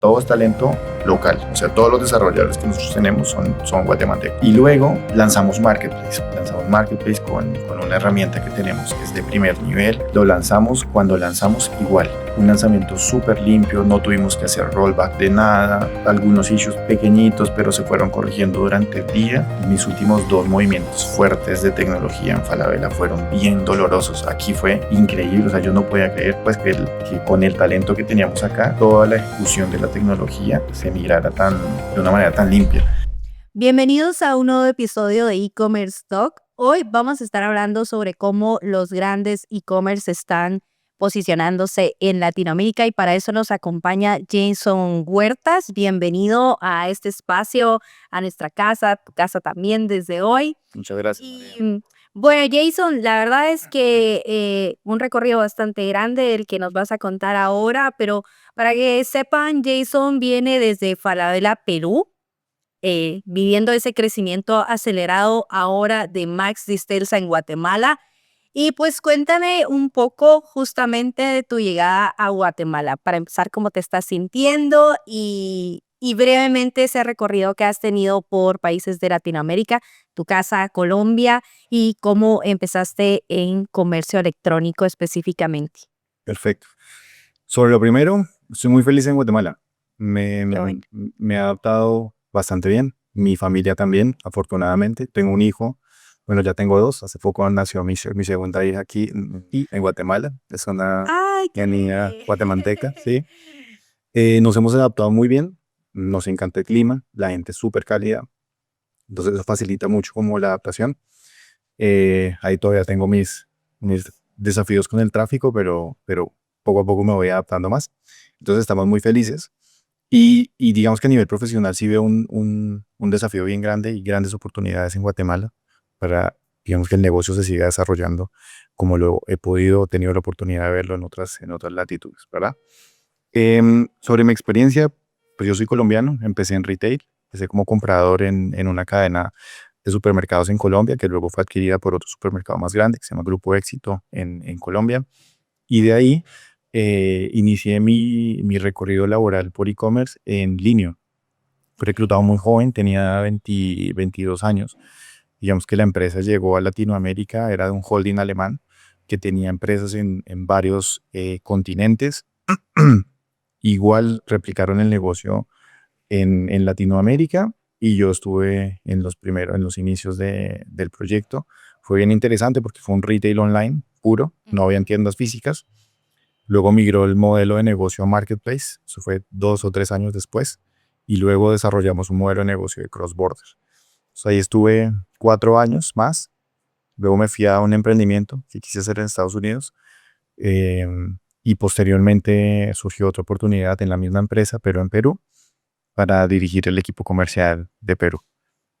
Todo es talento local, o sea, todos los desarrolladores que nosotros tenemos son guatemaltecos. Y luego lanzamos Marketplace con una herramienta que tenemos que es de primer nivel. Cuando lanzamos igual, un lanzamiento súper limpio, no tuvimos que hacer rollback de nada, algunos issues pequeñitos, pero se fueron corrigiendo durante el día. Mis últimos 2 movimientos fuertes de tecnología en Falabella fueron bien dolorosos. Aquí fue increíble, o sea, yo no podía creer pues que con el talento que teníamos acá, toda la ejecución de la tecnología se migrara de una manera tan limpia. Bienvenidos a un nuevo episodio de e-commerce Talk. Hoy vamos a estar hablando sobre cómo los grandes e-commerce están posicionándose en Latinoamérica y para eso nos acompaña Jason Huertas. Bienvenido a este espacio, a nuestra casa, tu casa también desde hoy. Muchas gracias, Y María. bueno, Jason, la verdad es que un recorrido bastante grande el que nos vas a contar ahora, pero para que sepan, Jason viene desde Falabella, Perú, viviendo ese crecimiento acelerado ahora de Max Distelsa en Guatemala. Y pues cuéntame un poco justamente de tu llegada a Guatemala, para empezar, cómo te estás sintiendo y brevemente ese recorrido que has tenido por países de Latinoamérica, tu casa, Colombia, y cómo empezaste en comercio electrónico específicamente. Perfecto. Sobre lo primero, estoy muy feliz en Guatemala. Me, Qué bueno. me, me he adaptado bastante bien. Mi familia también, afortunadamente. Tengo un hijo. Bueno, ya tengo 2. Hace poco nació mi segunda hija aquí y en Guatemala. Es una ¡Ay, qué niña bebé! guatemalteca, sí. Nos hemos adaptado muy bien. Nos encanta el clima. La gente es súper cálida. Entonces eso facilita mucho como la adaptación. Ahí todavía tengo mis desafíos con el tráfico, pero poco a poco me voy adaptando más. Entonces estamos muy felices. Y digamos que a nivel profesional sí veo un desafío bien grande y grandes oportunidades en Guatemala para, digamos, que el negocio se siga desarrollando como lo he podido, tenido la oportunidad de verlo en otras latitudes, ¿verdad? Sobre mi experiencia, pues yo soy colombiano, empecé en retail, empecé como comprador en una cadena de supermercados en Colombia, que luego fue adquirida por otro supermercado más grande, que se llama Grupo Éxito en Colombia. Y de ahí inicié mi recorrido laboral por e-commerce en línea. Fui reclutado muy joven, tenía 22 años. Digamos que la empresa llegó a Latinoamérica, era de un holding alemán que tenía empresas en varios continentes. Igual replicaron el negocio en Latinoamérica y yo estuve en los inicios del proyecto. Fue bien interesante porque fue un retail online puro, no habían tiendas físicas. Luego migró el modelo de negocio a Marketplace, eso fue 2 o 3 años después, y luego desarrollamos un modelo de negocio de cross-border. Ahí estuve 4 años más, luego me fui a un emprendimiento que quise hacer en Estados Unidos, eh, y posteriormente surgió otra oportunidad en la misma empresa, pero en Perú, para dirigir el equipo comercial de Perú.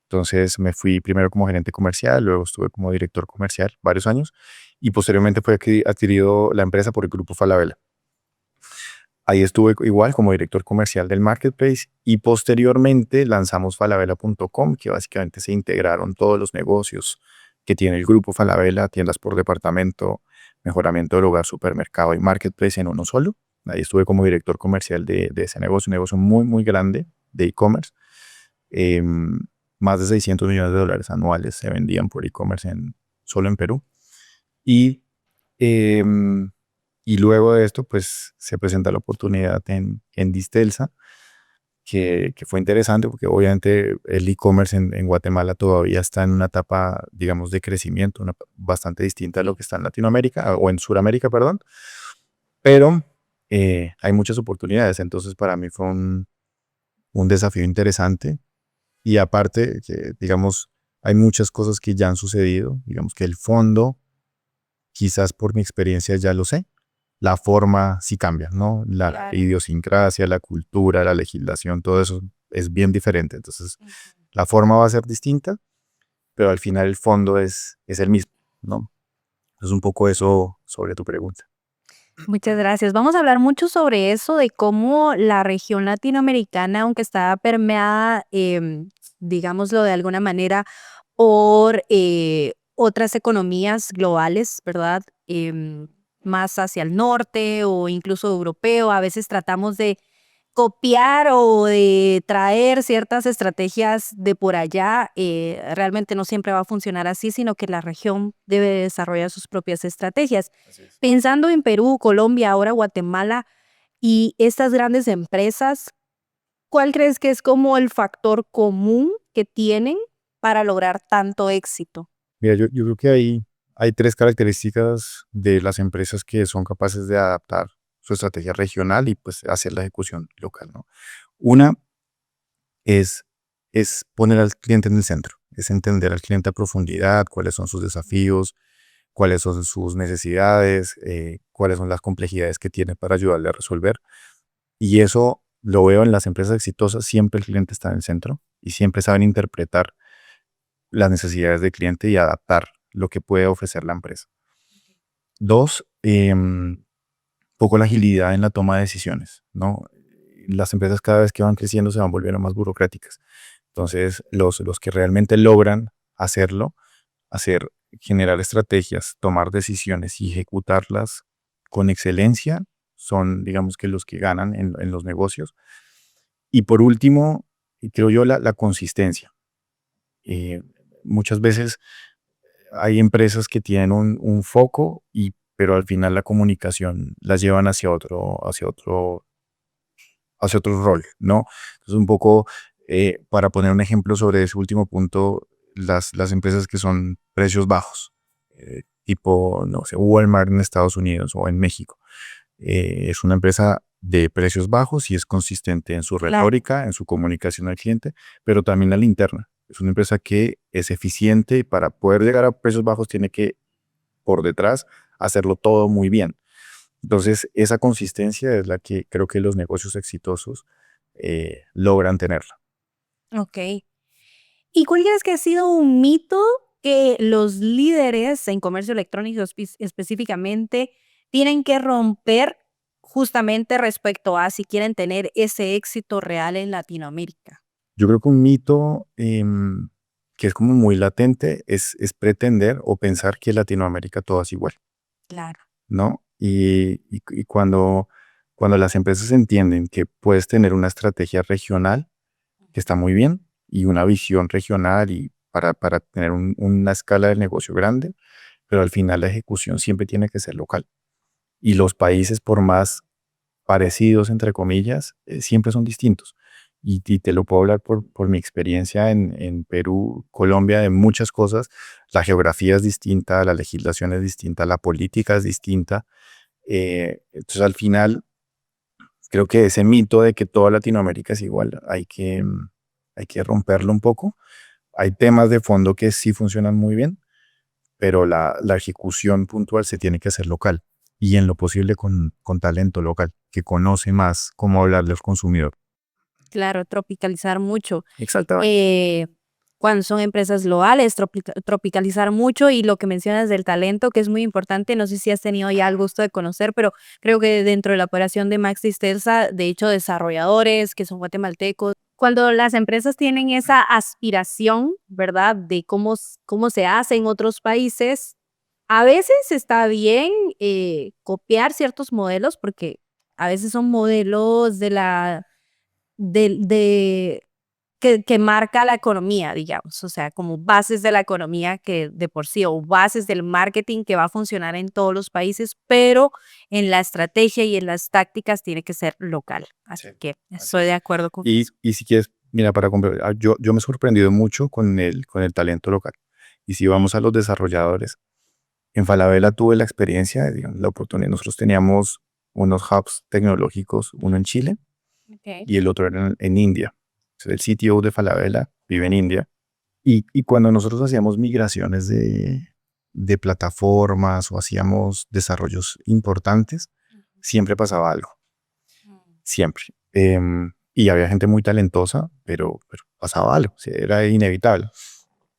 Entonces me fui primero como gerente comercial, luego estuve como director comercial varios años y posteriormente fue adquirido la empresa por el grupo Falabella. Ahí estuve igual como director comercial del marketplace y posteriormente lanzamos falabella.com, que básicamente se integraron todos los negocios que tiene el grupo Falabella, tiendas por departamento, mejoramiento del hogar, supermercado y marketplace en uno solo. Ahí estuve como director comercial de ese negocio, un negocio muy, muy grande de e-commerce. Em, Más de 600 millones de dólares anuales se vendían por e-commerce solo en Perú. Y em, y luego de esto, pues se presenta la oportunidad en Distelsa, que fue interesante porque obviamente el e-commerce en Guatemala todavía está en una etapa, digamos, de crecimiento, bastante distinta a lo que está en Latinoamérica o en Sudamérica, perdón, pero hay muchas oportunidades. Entonces para mí fue un desafío interesante y aparte, que, digamos, hay muchas cosas que ya han sucedido, digamos que el fondo, quizás por mi experiencia ya lo sé. La forma sí cambia, ¿no? La Claro. idiosincrasia, la cultura, la legislación, todo eso es bien diferente. Entonces, Ujú. la forma va a ser distinta, pero al final el fondo es el mismo, ¿no? Es un poco eso sobre tu pregunta. Muchas gracias. Vamos a hablar mucho sobre eso, de cómo la región latinoamericana, aunque está permeada, digámoslo de alguna manera, por otras economías globales, ¿verdad? Más hacia el norte o incluso europeo, a veces tratamos de copiar o de traer ciertas estrategias de por allá, realmente no siempre va a funcionar así, sino que la región debe desarrollar sus propias estrategias. Así es. Pensando en Perú, Colombia, ahora Guatemala y estas grandes empresas, ¿cuál crees que es como el factor común que tienen para lograr tanto éxito? Mira, yo creo que hay tres características de las empresas que son capaces de adaptar su estrategia regional y pues hacer la ejecución local, ¿no? Una es, es poner al cliente en el centro, es entender al cliente a profundidad, cuáles son sus desafíos, cuáles son sus necesidades, cuáles son las complejidades que tiene para ayudarle a resolver. Y eso lo veo en las empresas exitosas, siempre el cliente está en el centro y siempre saben interpretar las necesidades del cliente y adaptar lo que puede ofrecer la empresa. Dos, poco la agilidad en la toma de decisiones, ¿no? Las empresas cada vez que van creciendo se van volviendo más burocráticas. Entonces, los que realmente logran hacerlo, generar estrategias, tomar decisiones y ejecutarlas con excelencia, son, digamos que los que ganan en los negocios. Y por último, creo yo, la consistencia. Eh, Muchas veces hay empresas que tienen un foco, pero al final la comunicación las llevan hacia otro rol, ¿no? Entonces, un poco, para poner un ejemplo sobre ese último punto, las empresas que son precios bajos, tipo, no sé, Walmart en Estados Unidos o en México, es una empresa de precios bajos y es consistente en su Claro. retórica, en su comunicación al cliente, pero también a la interna. Es una empresa que es eficiente y para poder llegar a precios bajos tiene que, por detrás, hacerlo todo muy bien. Entonces, esa consistencia es la que creo que los negocios exitosos logran tenerla. Ok. ¿Y cuál crees que ha sido un mito que los líderes en comercio electrónico específicamente tienen que romper justamente respecto a si quieren tener ese éxito real en Latinoamérica? Yo creo que un mito que es como muy latente es pretender o pensar que Latinoamérica todo es igual, Claro. ¿no? Y cuando las empresas entienden que puedes tener una estrategia regional, que está muy bien, y una visión regional y para tener una escala de negocio grande, pero al final la ejecución siempre tiene que ser local. Y los países, por más parecidos, entre comillas, siempre son distintos. Y te lo puedo hablar por mi experiencia en Perú, Colombia, de muchas cosas. La geografía es distinta, la legislación es distinta, la política es distinta. Entonces, al final, creo que ese mito de que toda Latinoamérica es igual, hay que romperlo un poco. Hay temas de fondo que sí funcionan muy bien, pero la ejecución puntual se tiene que hacer local y en lo posible con talento local, que conoce más cómo hablarle al consumidor. Claro, tropicalizar mucho. Exactamente. Eh, Cuando son empresas globales, tropicalizar mucho y lo que mencionas del talento, que es muy importante, no sé si has tenido ya el gusto de conocer, pero creo que dentro de la operación de Max Disterza, de hecho, desarrolladores que son guatemaltecos, cuando las empresas tienen esa aspiración, ¿verdad?, de cómo se hace en otros países, a veces está bien copiar ciertos modelos, porque a veces son modelos de que marca la economía, digamos, o sea, como bases de la economía que de por sí, o bases del marketing que va a funcionar en todos los países, pero en la estrategia y en las tácticas tiene que ser local. Sí, Así que así estoy de es. acuerdo con eso. Y si quieres, mira, yo me he sorprendido mucho con el talento local. Y si vamos a los desarrolladores, en Falabella tuve la experiencia, digamos, la oportunidad. Nosotros teníamos unos hubs tecnológicos, uno en Chile Okay. y el otro era en India. Entonces, el CTO de Falabella vive en India. Y cuando nosotros hacíamos migraciones de plataformas o hacíamos desarrollos importantes, siempre pasaba algo, siempre. Y había gente muy talentosa, pero pasaba algo, o sea, era inevitable.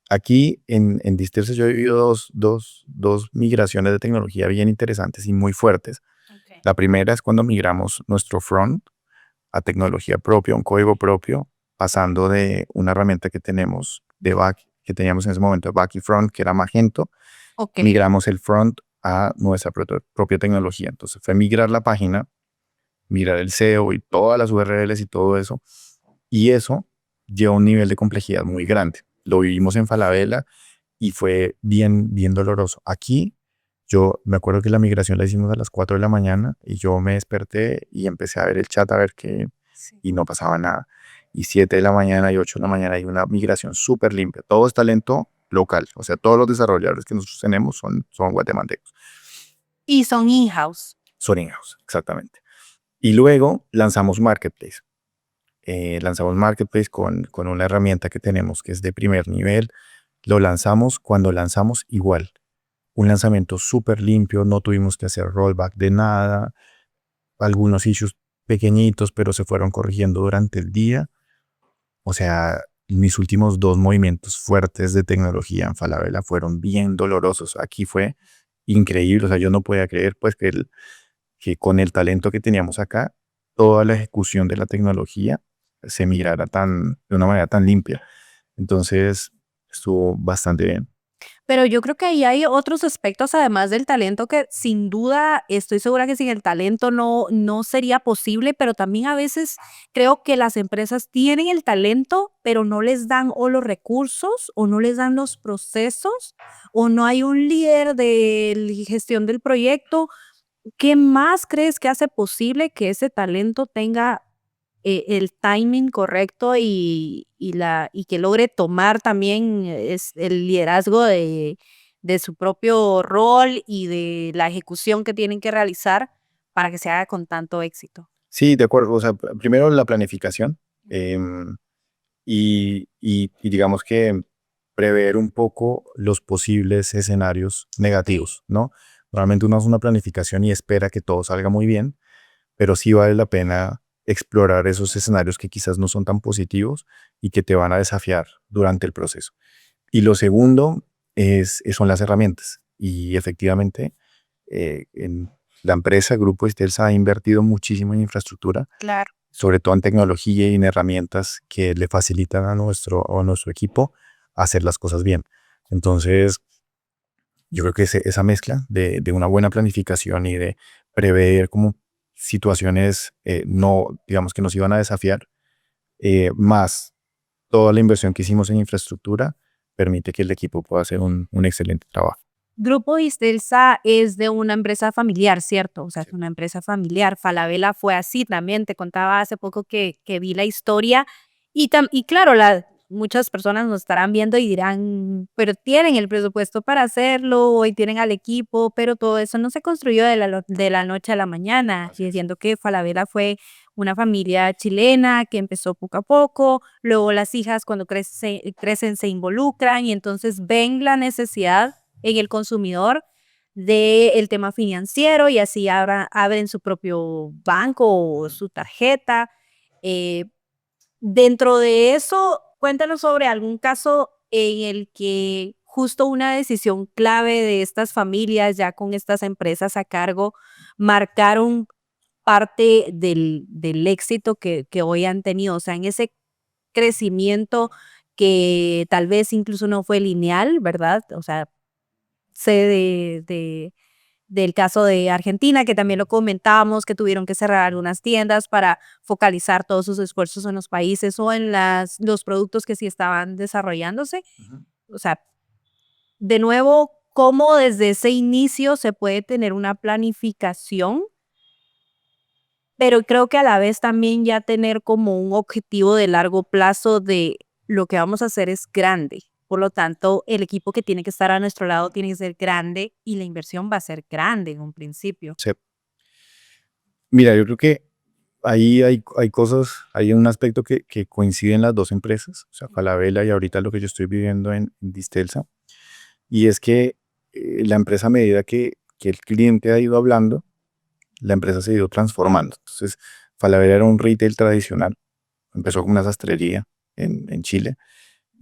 Aquí en Disterce yo he vivido dos migraciones de tecnología bien interesantes y muy fuertes. Okay. La primera es cuando migramos nuestro front a tecnología propia, un código propio, pasando de una herramienta que tenemos de back, que teníamos en ese momento, back y front, que era Magento, Okay. migramos el front a nuestra propia tecnología. Entonces fue migrar la página mirar el SEO y todas las URLs y todo eso. Y eso lleva a un nivel de complejidad muy grande. Lo vivimos en Falabella y fue bien, bien doloroso. Aquí yo me acuerdo que la migración la hicimos a las 4 de la mañana y yo me desperté y empecé a ver el chat a ver qué, y no pasaba nada. Y 7 de la mañana y 8 de la mañana hay una migración súper limpia. Todo es talento local. O sea, todos los desarrolladores que nosotros tenemos son guatemaltecos. Y son in-house. Son in-house, exactamente. Y luego lanzamos Marketplace. Lanzamos Marketplace con una herramienta que tenemos que es de primer nivel. Lo lanzamos cuando lanzamos igual. Un lanzamiento súper limpio, no tuvimos que hacer rollback de nada. Algunos issues pequeñitos, pero se fueron corrigiendo durante el día. O sea, mis últimos 2 movimientos fuertes de tecnología en Falabella fueron bien dolorosos. Aquí fue increíble. O sea, yo no podía creer pues que con el talento que teníamos acá, toda la ejecución de la tecnología se mirara de una manera tan limpia. Entonces, estuvo bastante bien. Pero yo creo que ahí hay otros aspectos además del talento que sin duda estoy segura que sin el talento no sería posible, pero también a veces creo que las empresas tienen el talento, pero no les dan o los recursos o no les dan los procesos o no hay un líder de gestión del proyecto. ¿Qué más crees que hace posible que ese talento tenga el timing correcto y que logre tomar también el liderazgo de su propio rol y de la ejecución que tienen que realizar para que se haga con tanto éxito? Sí, de acuerdo. O sea, primero la planificación y digamos que prever un poco los posibles escenarios negativos, ¿no? Normalmente uno hace una planificación y espera que todo salga muy bien, pero sí vale la pena explorar esos escenarios que quizás no son tan positivos y que te van a desafiar durante el proceso. Y lo segundo son las herramientas. Y efectivamente, en la empresa, Grupo Estelsa, ha invertido muchísimo en infraestructura, Claro. sobre todo en tecnología y en herramientas que le facilitan a nuestro equipo hacer las cosas bien. Entonces, yo creo que esa mezcla de una buena planificación y de prever como situaciones no, digamos que nos iban a desafiar, más toda la inversión que hicimos en infraestructura, permite que el equipo pueda hacer un excelente trabajo. Grupo Istelsa es de una empresa familiar, ¿cierto? O sea, es una empresa familiar. Falabella fue así también. Te contaba hace poco que vi la historia y claro, muchas personas nos estarán viendo y dirán, pero tienen el presupuesto para hacerlo y tienen al equipo, pero todo eso no se construyó de la noche a la mañana. Así Y es. diciendo que Falabella fue una familia chilena que empezó poco a poco, luego las hijas cuando crecen se involucran y entonces ven la necesidad en el consumidor del tema financiero y así abren su propio banco o su tarjeta. Eh, Dentro de eso, cuéntanos sobre algún caso en el que justo una decisión clave de estas familias, ya con estas empresas a cargo, marcaron parte del éxito que hoy han tenido. O sea, en ese crecimiento que tal vez incluso no fue lineal, ¿verdad? O sea, sé del caso de Argentina, que también lo comentábamos, que tuvieron que cerrar algunas tiendas para focalizar todos sus esfuerzos en los países o en los productos que sí estaban desarrollándose. Ujú. O sea, de nuevo, cómo desde ese inicio se puede tener una planificación, pero creo que a la vez también ya tener como un objetivo de largo plazo de lo que vamos a hacer es grande. Por lo tanto, el equipo que tiene que estar a nuestro lado tiene que ser grande y la inversión va a ser grande en un principio. Sí. Mira, yo creo que ahí hay cosas, hay un aspecto que coincide en las dos empresas, o sea, Falabella y ahorita lo que yo estoy viviendo en Distelsa, y es que la empresa a medida que el cliente ha ido hablando, la empresa se ha ido transformando. Entonces, Falabella era un retail tradicional, empezó como una sastrería en Chile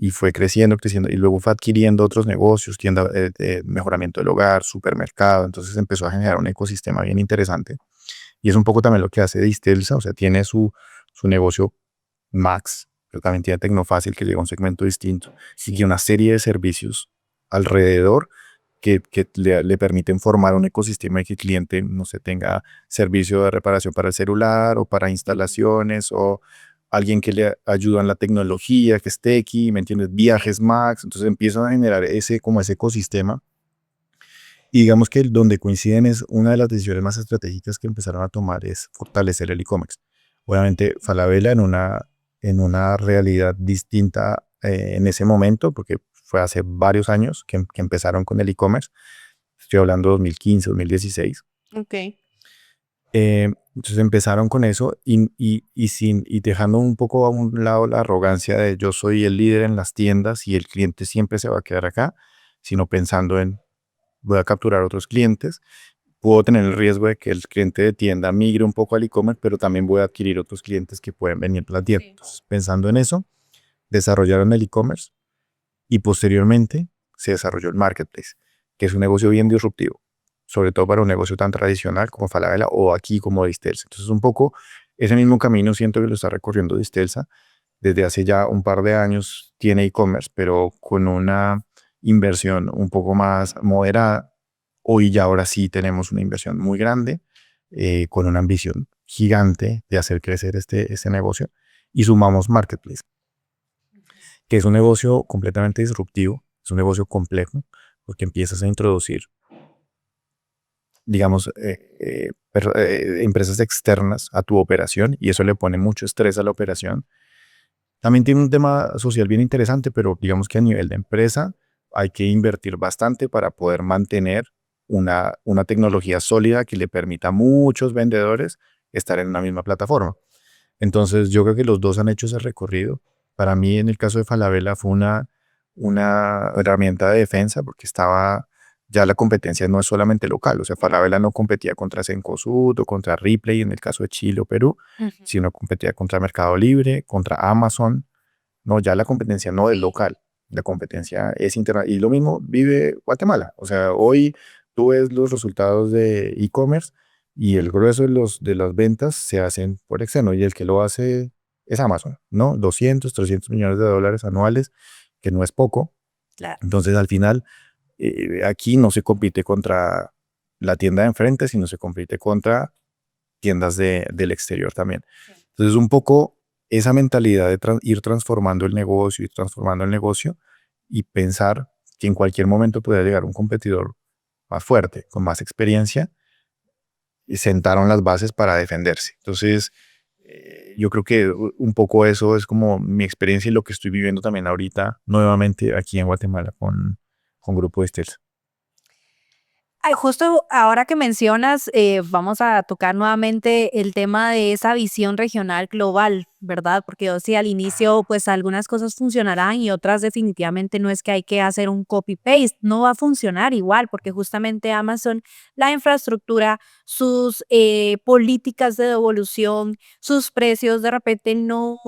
y fue creciendo, creciendo, y luego fue adquiriendo otros negocios, tienda de mejoramiento del hogar, supermercado, entonces empezó a generar un ecosistema bien interesante. Y es un poco también lo que hace Distelsa, o sea, tiene su negocio Max, pero también tiene Tecnofácil, que llega a un segmento distinto, y tiene una serie de servicios alrededor que le permiten formar un ecosistema y que el cliente, no sé, tenga servicio de reparación para el celular o para instalaciones o alguien que le ayuda en la tecnología, que esté aquí, ¿me entiendes? Viajes Max, entonces empiezan a generar como ese ecosistema. Y digamos que donde coinciden es una de las decisiones más estratégicas que empezaron a tomar es fortalecer el e-commerce. Obviamente Falabella en una realidad distinta en ese momento, porque fue hace varios años que empezaron con el e-commerce. Estoy hablando de 2015, 2016. Ok. Entonces empezaron con eso y dejando un poco a un lado la arrogancia de yo soy el líder en las tiendas y el cliente siempre se va a quedar acá, sino pensando en voy a capturar otros clientes. Puedo tener el riesgo de que el cliente de tienda migre un poco al e-commerce, pero también voy a adquirir otros clientes que pueden venir a la tienda. Sí. Entonces, pensando en eso, desarrollaron el e-commerce y posteriormente se desarrolló el marketplace, que es un negocio bien disruptivo, sobre todo para un negocio tan tradicional como Falabella o aquí como Distelsa. Entonces, un poco ese mismo camino siento que lo está recorriendo Distelsa. Desde hace ya un par de años tiene e-commerce, pero con una inversión un poco más moderada. Hoy ya ahora sí tenemos una inversión muy grande, con una ambición gigante de hacer crecer este negocio y sumamos Marketplace, que es un negocio completamente disruptivo, es un negocio complejo, porque empiezas a introducir, digamos, empresas externas a tu operación y eso le pone mucho estrés a la operación. También tiene un tema social bien interesante, pero digamos que a nivel de empresa hay que invertir bastante para poder mantener una tecnología sólida que le permita a muchos vendedores estar en una misma plataforma. Entonces yo creo que los dos han hecho ese recorrido. Para mí en el caso de Falabella fue una herramienta de defensa porque ya la competencia no es solamente local. O sea, Falabella no competía contra Cencosud o contra Ripley en el caso de Chile o Perú, Ujú. sino competía contra Mercado Libre, contra Amazon. No, ya la competencia no es local, la competencia es internacional. Y lo mismo vive Guatemala. O sea, hoy tú ves los resultados de e-commerce y el grueso de las ventas se hacen por externo y el que lo hace es Amazon, ¿no? 200, 300 millones de dólares anuales, que no es poco. Claro. Entonces, al final, aquí no se compite contra la tienda de enfrente, sino se compite contra tiendas del exterior también. Entonces, un poco esa mentalidad de ir transformando el negocio y transformando el negocio y pensar que en cualquier momento puede llegar un competidor más fuerte, con más experiencia, y sentaron las bases para defenderse. Entonces, yo creo que un poco eso es como mi experiencia y lo que estoy viviendo también ahorita nuevamente aquí en Guatemala con Grupo Estel. Ay, justo ahora que mencionas, vamos a tocar nuevamente el tema de esa visión regional global, ¿verdad? Porque yo sí al inicio, pues algunas cosas funcionarán y otras definitivamente no es que hay que hacer un copy-paste, no va a funcionar igual, porque justamente Amazon, la infraestructura, sus políticas de devolución, sus precios de repente no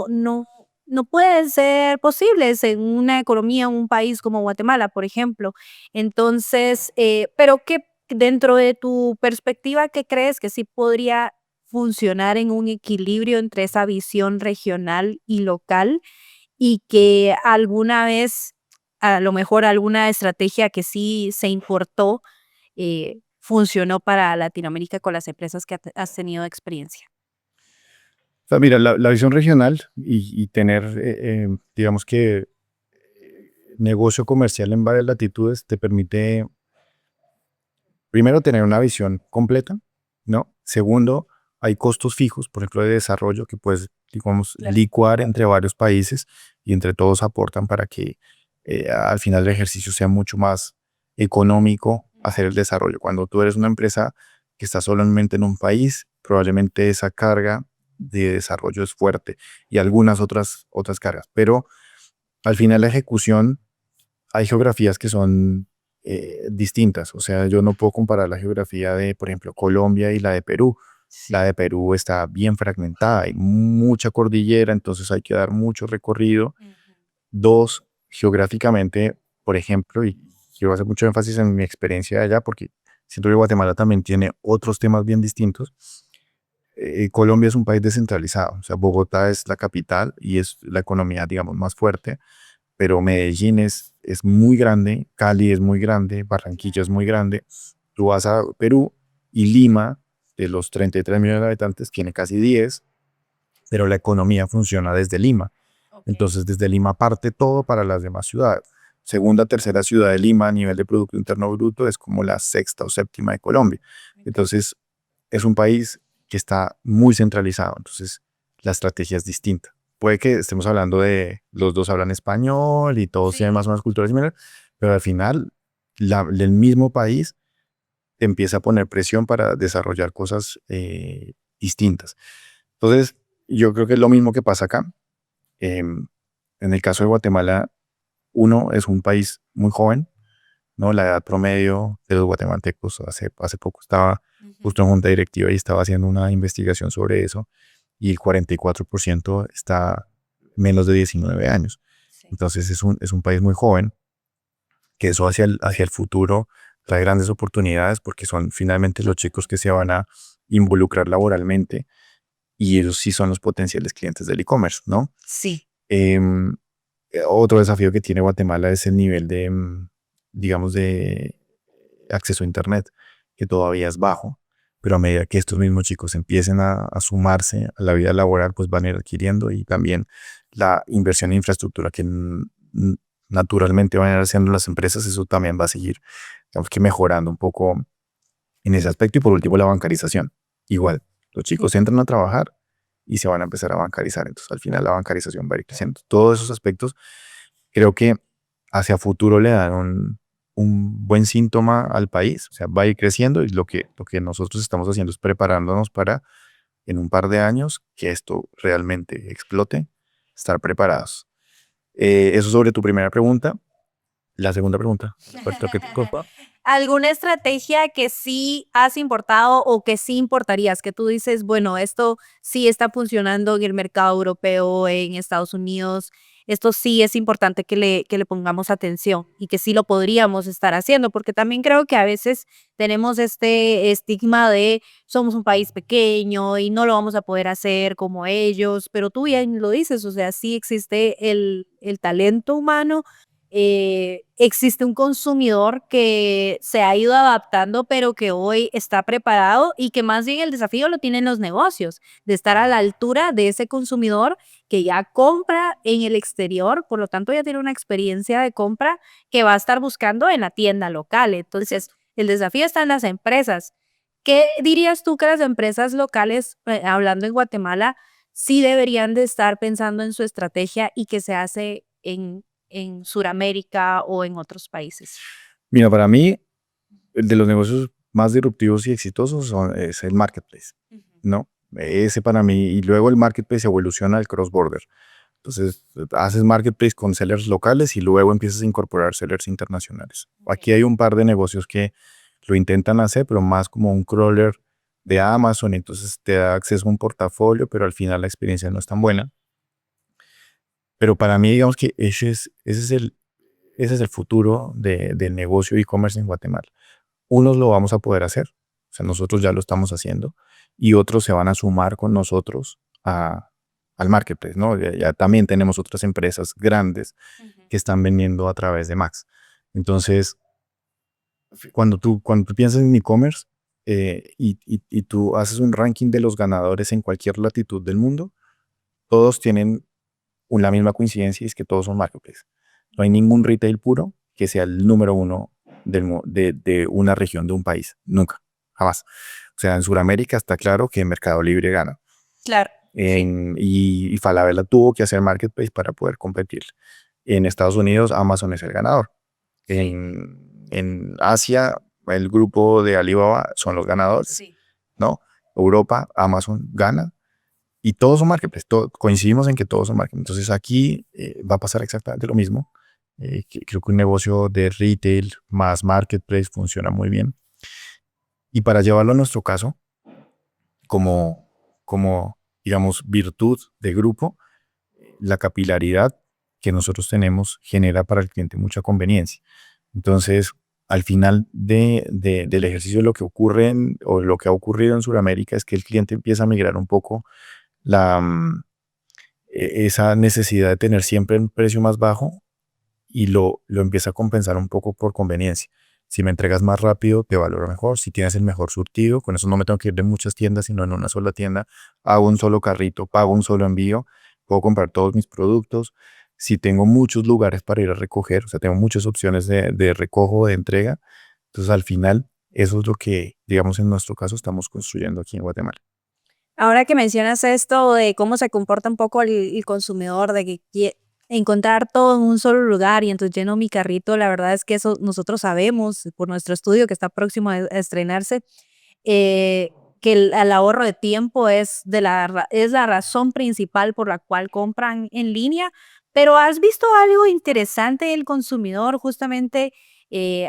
pueden ser posibles en una economía, en un país como Guatemala, por ejemplo. Entonces, pero ¿qué dentro de tu perspectiva, qué crees que sí podría funcionar en un equilibrio entre esa visión regional y local y que alguna vez, a lo mejor alguna estrategia que sí se importó, funcionó para Latinoamérica con las empresas que has tenido experiencia? O sea, mira, la visión regional y tener, digamos que, negocio comercial en varias latitudes te permite, primero, tener una visión completa, ¿no? Segundo, hay costos fijos, por ejemplo, de desarrollo que puedes, digamos, Claro. licuar entre varios países y entre todos aportan para que al final el ejercicio sea mucho más económico hacer el desarrollo. Cuando tú eres una empresa que está solamente en un país, probablemente esa carga de desarrollo es fuerte y algunas otras cargas, pero al final la ejecución, hay geografías que son distintas. O sea, yo no puedo comparar la geografía de, por ejemplo, Colombia y la de Perú. La de Perú está bien fragmentada, hay mucha cordillera, entonces hay que dar mucho recorrido. Ujú. Dos, geográficamente, por ejemplo, y quiero hacer mucho énfasis en mi experiencia de allá, porque siento que Guatemala también tiene otros temas bien distintos. Colombia es un país descentralizado, o sea, Bogotá es la capital y es la economía, digamos, más fuerte, pero Medellín es muy grande, Cali es muy grande, Barranquilla es muy grande. Tú vas a Perú y Lima, de los 33 millones de habitantes, tiene casi 10, pero la economía funciona desde Lima. Entonces, desde Lima parte todo para las demás ciudades. Segunda, tercera ciudad de Lima a nivel de Producto Interno Bruto es como la sexta o séptima de Colombia. Entonces, es un país que está muy centralizado. Entonces, la estrategia es distinta. Puede que estemos hablando de los dos hablan español y todos tienen más o menos culturas similares, pero al final, el mismo país empieza a poner presión para desarrollar cosas distintas. Entonces, yo creo que es lo mismo que pasa acá. En el caso de Guatemala, uno es un país muy joven, ¿no? La edad promedio de los guatemaltecos, hace poco estaba justo en junta directiva y estaba haciendo una investigación sobre eso, y el 44% está menos de 19 años. Entonces es un país muy joven, que eso hacia el futuro trae grandes oportunidades porque son finalmente los chicos que se van a involucrar laboralmente y ellos sí son los potenciales clientes del e-commerce, ¿no? Sí. Otro desafío que tiene Guatemala es el nivel de, digamos, de acceso a Internet, que todavía es bajo, pero a medida que estos mismos chicos empiecen a sumarse a la vida laboral, pues van a ir adquiriendo, y también la inversión en infraestructura que naturalmente van a ir haciendo las empresas, eso también va a seguir, digamos que mejorando un poco en ese aspecto. Y por último, la bancarización. Igual, los chicos entran a trabajar y se van a empezar a bancarizar. Entonces, al final, la bancarización va a ir creciendo. Todos esos aspectos creo que hacia futuro le dan un buen síntoma al país. O sea, va a ir creciendo, y lo que nosotros estamos haciendo es preparándonos para, en un par de años, que esto realmente explote, estar preparados. Eso sobre tu primera pregunta. La segunda pregunta. ¿Alguna estrategia que sí has importado o que sí importarías? Que tú dices, bueno, esto sí está funcionando en el mercado europeo, en Estados Unidos, esto sí es importante que le pongamos atención y que sí lo podríamos estar haciendo, porque también creo que a veces tenemos este estigma de somos un país pequeño y no lo vamos a poder hacer como ellos, pero tú bien lo dices, o sea, sí existe el talento humano, existe un consumidor que se ha ido adaptando, pero que hoy está preparado y que más bien el desafío lo tienen los negocios, de estar a la altura de ese consumidor que ya compra en el exterior, por lo tanto ya tiene una experiencia de compra que va a estar buscando en la tienda local. Entonces, el desafío está en las empresas. ¿Qué dirías tú que las empresas locales, hablando en Guatemala, sí deberían de estar pensando en su estrategia y que se hace en Suramérica o en otros países? Mira, para mí, el de los negocios más disruptivos y exitosos es el marketplace, ¿no? Ese para mí, y luego el marketplace evoluciona al cross-border. Entonces, haces marketplace con sellers locales y luego empiezas a incorporar sellers internacionales. Aquí hay un par de negocios que lo intentan hacer, pero más como un crawler de Amazon, entonces te da acceso a un portafolio, pero al final la experiencia no es tan buena. Pero para mí, digamos que ese es el futuro del negocio e-commerce en Guatemala. Unos lo vamos a poder hacer, o sea, nosotros ya lo estamos haciendo, y otros se van a sumar con nosotros al marketplace, ¿no? Ya también tenemos otras empresas grandes que están vendiendo a través de Max. Entonces, cuando tú piensas en e-commerce, y tú haces un ranking de los ganadores en cualquier latitud del mundo, todos tienen la misma coincidencia, y es que todos son marketplace. No hay ningún retail puro que sea el número uno de una región, de un país. Nunca, jamás. O sea, en Sudamérica está claro que Mercado Libre gana. Claro. Y Falabella tuvo que hacer marketplace para poder competir. En Estados Unidos, Amazon es el ganador. En Asia, el grupo de Alibaba son los ganadores, Sí. ¿no? Europa, Amazon gana. Y todos son marketplace, coincidimos en que todos son marketplace. Entonces aquí va a pasar exactamente lo mismo. Creo que un negocio de retail más marketplace funciona muy bien. Y para llevarlo a nuestro caso, como digamos, virtud de grupo, la capilaridad que nosotros tenemos genera para el cliente mucha conveniencia. Entonces, al final del ejercicio, lo que ocurre o lo que ha ocurrido en Sudamérica es que el cliente empieza a migrar un poco esa necesidad de tener siempre un precio más bajo y lo empieza a compensar un poco por conveniencia. Si me entregas más rápido, te valoro mejor. Si tienes el mejor surtido, con eso no me tengo que ir de muchas tiendas, sino en una sola tienda. Hago un solo carrito, pago un solo envío, puedo comprar todos mis productos. Si tengo muchos lugares para ir a recoger, o sea, tengo muchas opciones de recojo, de entrega. Entonces, al final, eso es lo que, digamos, en nuestro caso, estamos construyendo aquí en Guatemala. Ahora que mencionas esto de cómo se comporta un poco el consumidor, de que encontrar todo en un solo lugar y entonces lleno mi carrito, la verdad es que eso nosotros sabemos por nuestro estudio que está próximo a estrenarse, que el ahorro de tiempo es la razón principal por la cual compran en línea. Pero ¿has visto algo interesante del consumidor justamente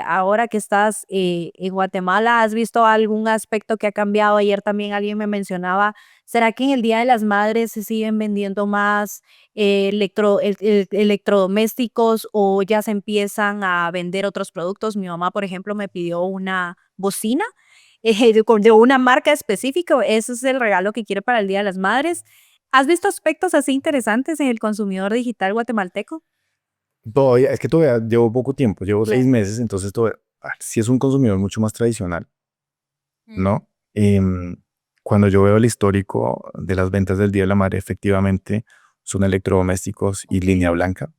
ahora que estás en Guatemala? ¿Has visto algún aspecto que ha cambiado? Ayer también alguien me mencionaba, ¿será que en el Día de las Madres se siguen vendiendo más electrodomésticos o ya se empiezan a vender otros productos? Mi mamá, por ejemplo, me pidió una bocina de una marca específica. Ese es el regalo que quiere para el Día de las Madres. ¿Has visto aspectos así interesantes en el consumidor digital guatemalteco? Todavía, es que todavía llevo poco tiempo, llevo seis Claro. meses, entonces todavía, sí es un consumidor mucho más tradicional, Mm. ¿no? Cuando yo veo el histórico de las ventas del Día de la Madre, efectivamente son electrodomésticos y línea blanca,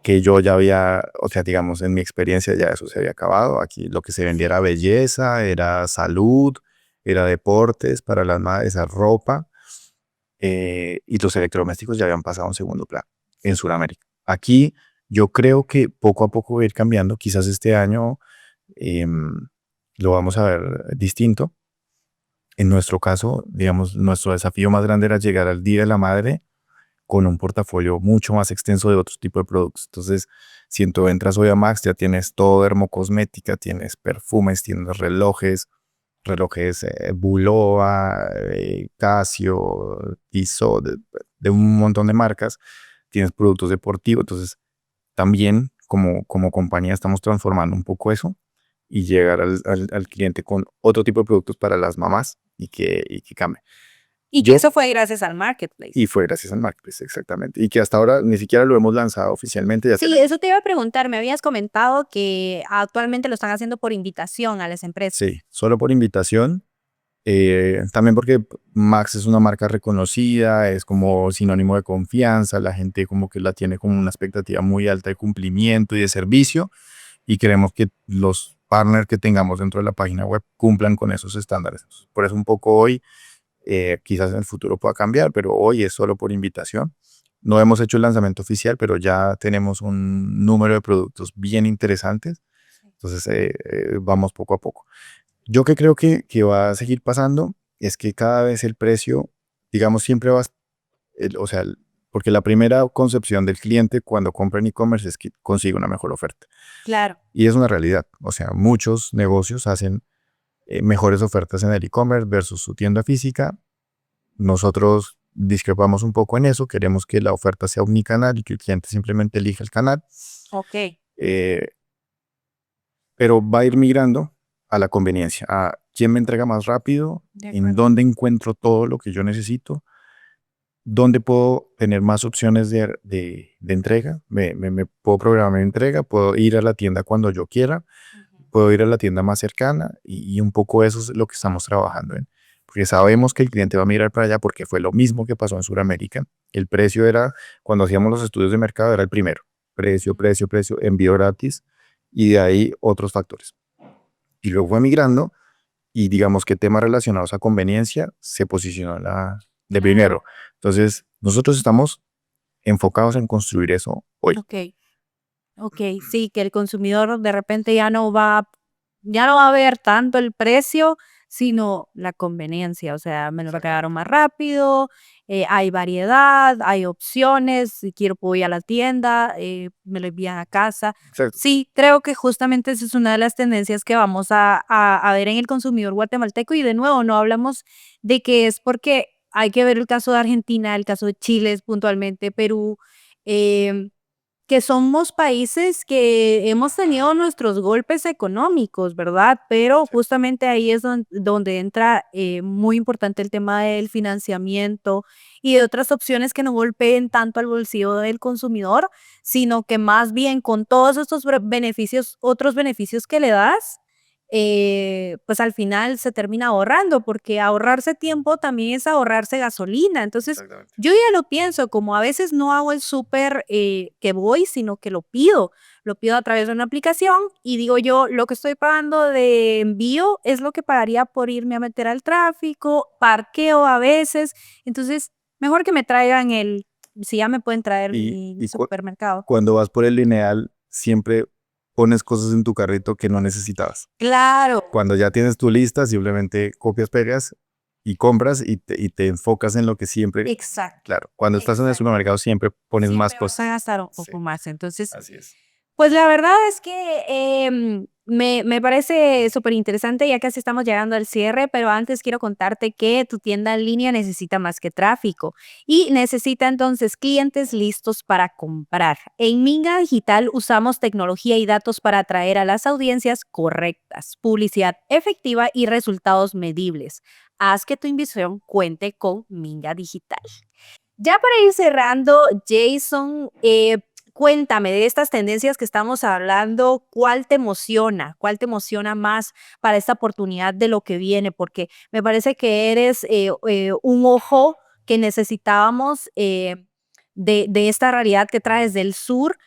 que yo ya había, o sea, digamos, en mi experiencia ya eso se había acabado. Aquí lo que se vendía era belleza, era salud, era deportes para las madres, era ropa, y los electrodomésticos ya habían pasado a un segundo plano en Sudamérica. Aquí yo creo que poco a poco va a ir cambiando, quizás este año em, lo vamos a ver distinto. En nuestro caso, digamos, nuestro desafío más grande era llegar al Día de la Madre con un portafolio mucho más extenso de otros tipos de productos. Entonces, si tú entras hoy a Max, ya tienes todo dermocosmética, tienes perfumes, tienes relojes Bulova, Casio, Tissot, de un montón de marcas, tienes productos deportivos. Entonces, también como compañía estamos transformando un poco eso y llegar al cliente con otro tipo de productos para las mamás y que cambie. Y que Yo eso fue gracias al marketplace. y fue gracias al marketplace, exactamente. Y que hasta ahora ni siquiera lo hemos lanzado oficialmente. Ya Sí, tenemos. eso te iba a preguntar. Me habías comentado que actualmente lo están haciendo por invitación a las empresas. Sí, solo por invitación. También porque Max es una marca reconocida, es como sinónimo de confianza, la gente como que la tiene como una expectativa muy alta de cumplimiento y de servicio y queremos que los partners que tengamos dentro de la página web cumplan con esos estándares. Por eso un poco hoy, quizás en el futuro pueda cambiar, pero hoy es solo por invitación. No hemos hecho el lanzamiento oficial, pero ya tenemos un número de productos bien interesantes. Entonces vamos poco a poco. Yo que creo que va a seguir pasando es que cada vez el precio, digamos, siempre va, o sea, porque la primera concepción del cliente cuando compra en e-commerce es que consigue una mejor oferta. Claro. Y es una realidad. O sea, muchos negocios hacen mejores ofertas en el e-commerce versus su tienda física. Nosotros discrepamos un poco en eso. Queremos que la oferta sea unicanal y que el cliente simplemente elija el canal. Ok. eh, pero va a ir migrando a la conveniencia, a quién me entrega más rápido, De en acuerdo. dónde encuentro todo lo que yo necesito, dónde puedo tener más opciones de entrega, me puedo programar mi entrega, puedo ir a la tienda cuando yo quiera, puedo ir a la tienda más cercana y un poco eso es lo que estamos trabajando en. Porque sabemos que el cliente va a mirar para allá porque fue lo mismo que pasó en Sudamérica. El precio era, cuando hacíamos los estudios de mercado, era el primero. Precio, precio, precio, envío gratis y de ahí otros factores. Y luego fue migrando y digamos que temas relacionados a conveniencia se posicionó de Claro. primero. Entonces, nosotros estamos enfocados en construir eso hoy. Ok. Ok, sí, que el consumidor de repente ya no va a ver tanto el precio, sino la conveniencia. O sea, me lo regalaron más rápido, hay variedad, hay opciones, si quiero puedo ir a la tienda, me lo envían a casa. Exacto. Sí, creo que justamente esa es una de las tendencias que vamos a ver en el consumidor guatemalteco. Y de nuevo, no hablamos de que es porque hay que ver el caso de Argentina, el caso de Chile puntualmente, Perú. em, que somos países que hemos tenido nuestros golpes económicos, ¿verdad? Pero justamente ahí es donde entra muy importante el tema del financiamiento y de otras opciones que no golpeen tanto al bolsillo del consumidor, sino que más bien con todos estos beneficios, otros beneficios que le das, pues al final se termina ahorrando, porque ahorrarse tiempo también es ahorrarse gasolina. Entonces, Exactamente. yo ya lo pienso, como a veces no hago el súper que voy, sino que lo pido a través de una aplicación y digo yo, lo que estoy pagando de envío es lo que pagaría por irme a meter al tráfico, parqueo a veces, entonces mejor que me traigan si ya me pueden traer Y, mi y cu- supermercado. cuando vas por el lineal, siempre pones cosas en tu carrito que no necesitabas. Claro, Cuando ya tienes tu lista, simplemente copias, pegas y compras y te enfocas en lo que siempre, exacto, claro, cuando estás en el exacto. supermercado siempre pones más Siempre vas a cosas. gastar un Sí, poco más. Entonces, así es. pues la verdad es que me parece súper interesante, ya casi estamos llegando al cierre, pero antes quiero contarte que tu tienda en línea necesita más que tráfico y necesita entonces clientes listos para comprar. En Minga Digital usamos tecnología y datos para atraer a las audiencias correctas, publicidad efectiva y resultados medibles. Haz que tu inversión cuente con Minga Digital. Ya para ir cerrando, Jason, cuéntame de estas tendencias que estamos hablando, ¿cuál te emociona? ¿Cuál te emociona más para esta oportunidad de lo que viene? Porque me parece que eres un ojo que necesitábamos de esta realidad que traes del sur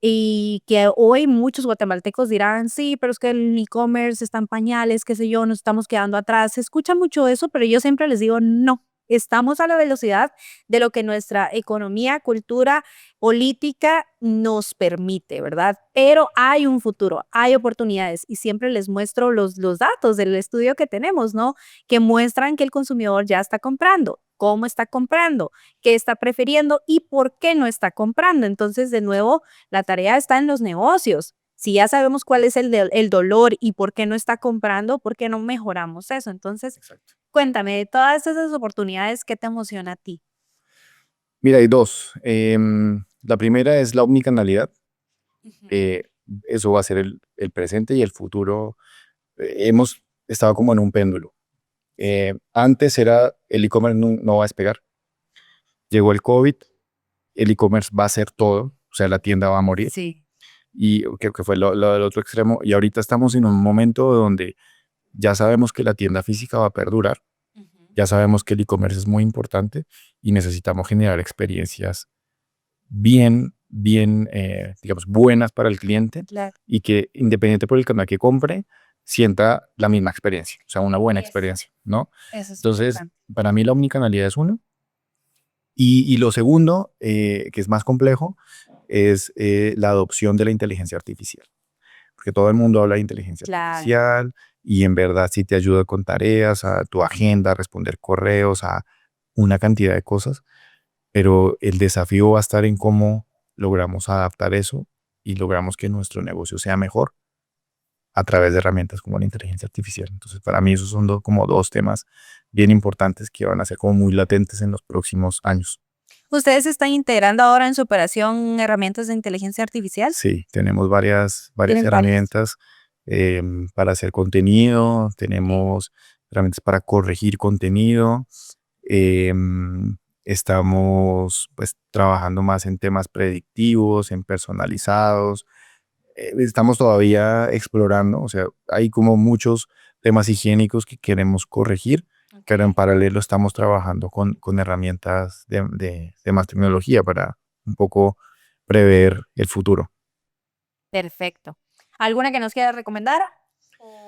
y que hoy muchos guatemaltecos dirán, sí, pero es que el e-commerce está en pañales, qué sé yo, nos estamos quedando atrás. Se escucha mucho eso, pero yo siempre les digo, no, estamos a la velocidad de lo que nuestra economía, cultura, política nos permite, ¿verdad? Pero hay un futuro, hay oportunidades y siempre les muestro los datos del estudio que tenemos, ¿no? Que muestran que el consumidor ya está comprando, cómo está comprando, qué está prefiriendo y por qué no está comprando. Entonces, de nuevo, la tarea está en los negocios. Si ya sabemos cuál es el dolor y por qué no está comprando, ¿por qué no mejoramos eso? Entonces, Exacto. cuéntame de todas esas oportunidades, ¿qué te emociona a ti? Mira, hay dos. La primera es la omnicanalidad. Eh, Eso va a ser el presente y el futuro. Hemos estado como en un péndulo. Antes era el e-commerce no va a despegar. Llegó el COVID, el e-commerce va a ser todo, o sea, la tienda va a morir. Sí. Y creo que fue lo del otro extremo. Y ahorita estamos en un momento donde ya sabemos que la tienda física va a perdurar, Ujú. ya sabemos que el e-commerce es muy importante y necesitamos generar experiencias digamos, buenas para el cliente Claro. y que independiente por el canal que compre, sienta la misma experiencia, o sea, una buena Eso, experiencia, ¿no? eso es Entonces, importante. para mí la omnicanalidad es uno. Y lo segundo, que es más complejo, es la adopción de la inteligencia artificial. Porque todo el mundo habla de inteligencia Claro. artificial y en verdad sí te ayuda con tareas, a tu agenda, a responder correos, a una cantidad de cosas, pero el desafío va a estar en cómo logramos adaptar eso y logramos que nuestro negocio sea mejor a través de herramientas como la inteligencia artificial. Entonces, para mí esos son como dos temas bien importantes que van a ser como muy latentes en los próximos años. ¿Ustedes están integrando ahora en su operación herramientas de inteligencia artificial? Sí, tenemos varias Tienen varias. herramientas para hacer contenido, Sí. tenemos herramientas para corregir contenido, estamos pues trabajando más en temas predictivos, en personalizados, estamos todavía explorando, o sea, hay como muchos temas higiénicos que queremos corregir, pero en Ok. paralelo estamos trabajando con herramientas de más tecnología para un poco prever el futuro. Perfecto. ¿Alguna que nos quieras recomendar?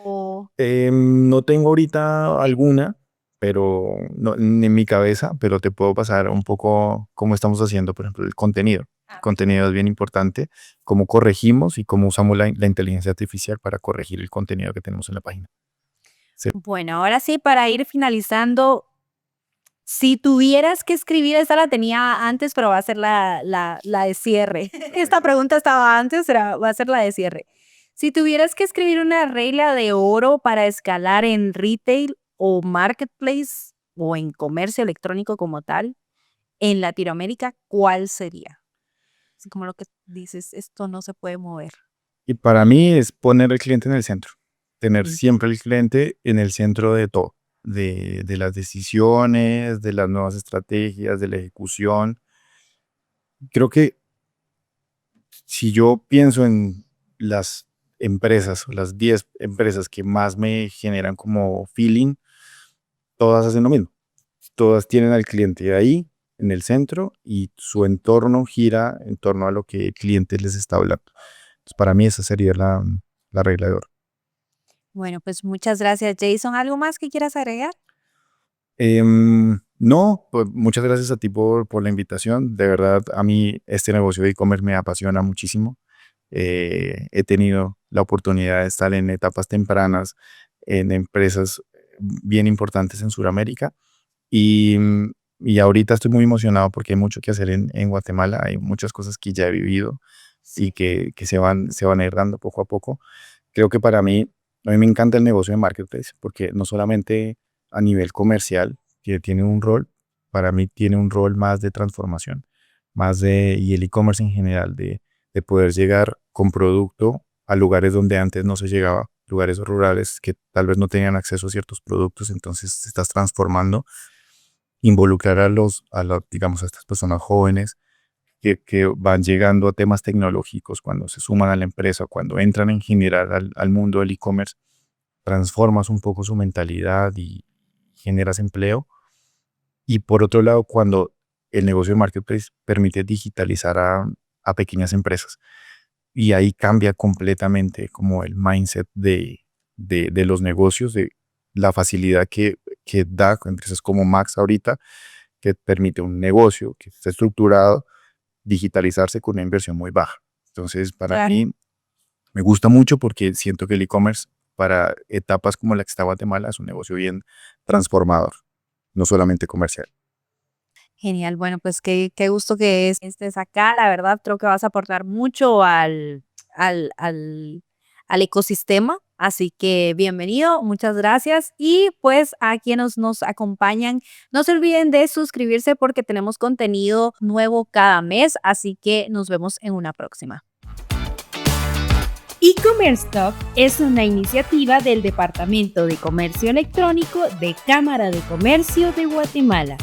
O No tengo ahorita alguna, pero en mi cabeza, pero te puedo pasar un poco cómo estamos haciendo, por ejemplo, el contenido. El ah, contenido es bien importante, cómo corregimos y cómo usamos la inteligencia artificial para corregir el contenido que tenemos en la página. Sí. bueno, ahora sí, para ir finalizando, si tuvieras que escribir, esta la tenía antes, pero va a ser la de cierre. Esta pregunta estaba antes, va a ser la de cierre. Si tuvieras que escribir una regla de oro para escalar en retail o marketplace o en comercio electrónico como tal, en Latinoamérica, ¿cuál sería? Así como lo que dices, esto no se puede mover. Y para mí es poner al cliente en el centro, tener Mm. siempre al cliente en el centro de todo, de las decisiones, de las nuevas estrategias, de la ejecución. Creo que si yo pienso en las empresas, o las 10 empresas que más me generan como feeling, todas hacen lo mismo. Todas tienen al cliente ahí, en el centro, y su entorno gira en torno a lo que el cliente les está hablando. Entonces, para mí esa sería la regla de oro. Bueno, pues muchas gracias, Jason. ¿Algo más que quieras agregar? No, pues muchas gracias a ti por la invitación. De verdad, a mí este negocio de e-commerce me apasiona muchísimo. He tenido la oportunidad de estar en etapas tempranas en empresas bien importantes en Sudamérica y, y ahorita estoy muy emocionado porque hay mucho que hacer en Guatemala. Hay muchas cosas que ya he vivido y que se van a ir dando poco a poco. Creo que a mí me encanta el negocio de marketplace porque no solamente a nivel comercial que tiene un rol, para mí tiene un rol más de transformación, y el e-commerce en general, de poder llegar con producto a lugares donde antes no se llegaba, lugares rurales que tal vez no tenían acceso a ciertos productos, entonces te estás transformando, involucrar digamos, a estas personas jóvenes que van llegando a temas tecnológicos cuando se suman a la empresa, cuando entran en general al mundo del e-commerce, transformas un poco su mentalidad y generas empleo. Y por otro lado, cuando el negocio de marketplace permite digitalizar a pequeñas empresas y ahí cambia completamente como el mindset de los negocios, de la facilidad que da con empresas como Max ahorita, que permite un negocio que está estructurado digitalizarse con una inversión muy baja. Entonces, para Claro. mí, me gusta mucho porque siento que el e-commerce para etapas como la que está Guatemala es un negocio bien transformador, no solamente comercial. Genial, bueno, pues qué gusto que estés acá, la verdad creo que vas a aportar mucho al, al, al ecosistema, así que bienvenido, muchas gracias y pues a quienes nos acompañan, no se olviden de suscribirse porque tenemos contenido nuevo cada mes, así que nos vemos en una próxima. E-Commerce Talk es una iniciativa del Departamento de Comercio Electrónico de Cámara de Comercio de Guatemala.